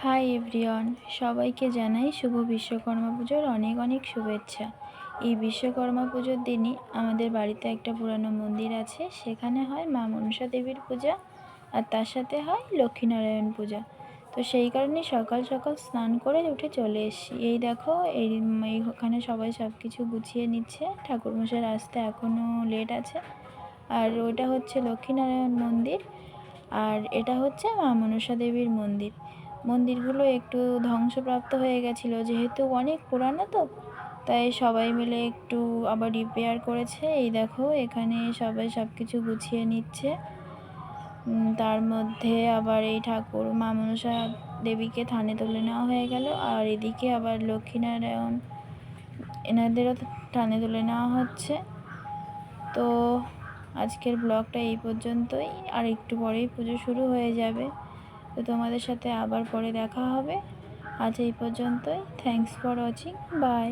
Hi everyone, সবাইকে জানাই শুভ বিশ্বকর্মা পুজোর অনেক অনেক শুভেচ্ছা। এই বিশ্বকর্মা পুজোর দিনই আমাদের বাড়িতে একটা পুরানো মন্দির আছে, সেখানে হয় মা মনসা দেবীর পূজা আর তার সাথে হয় লক্ষ্মীনারায়ণ পূজা। তো সেই কারণে সকাল সকাল স্নান করে উঠে চলে এসেছি। এই দেখো এইখানে সবাই সব কিছু গুছিয়ে নিচ্ছে, ঠাকুরমশাইয়ের আসতে এখনও লেট আছে। আর ওটা হচ্ছে লক্ষ্মীনারায়ণ মন্দির, আর এটা হচ্ছে মা মনসা দেবীর মন্দির। মন্দিরগুলো একটু ধ্বংসপ্রাপ্ত হয়ে গেছিলো, যেহেতু অনেক পুরানো, তো তাই সবাই মিলে একটু আবার রিপেয়ার করেছে। এই দেখো এখানে সবাই সব কিছু গুছিয়ে নিচ্ছে। তার মধ্যে আবার এই ঠাকুর মা মনসা দেবীকে থানে তুলে নেওয়া হয়ে গেল, আর এদিকে আবার লক্ষ্মীনারায়ণ এনাদেরও থানে তুলে নেওয়া হচ্ছে। তো আজকের ব্লগটা এই পর্যন্তই, আর একটু পরেই পুজো শুরু হয়ে যাবে। তো তোমাদের সাথে আবার পরে দেখা হবে। আজ এই পর্যন্তই। Thanks for watching. বাই।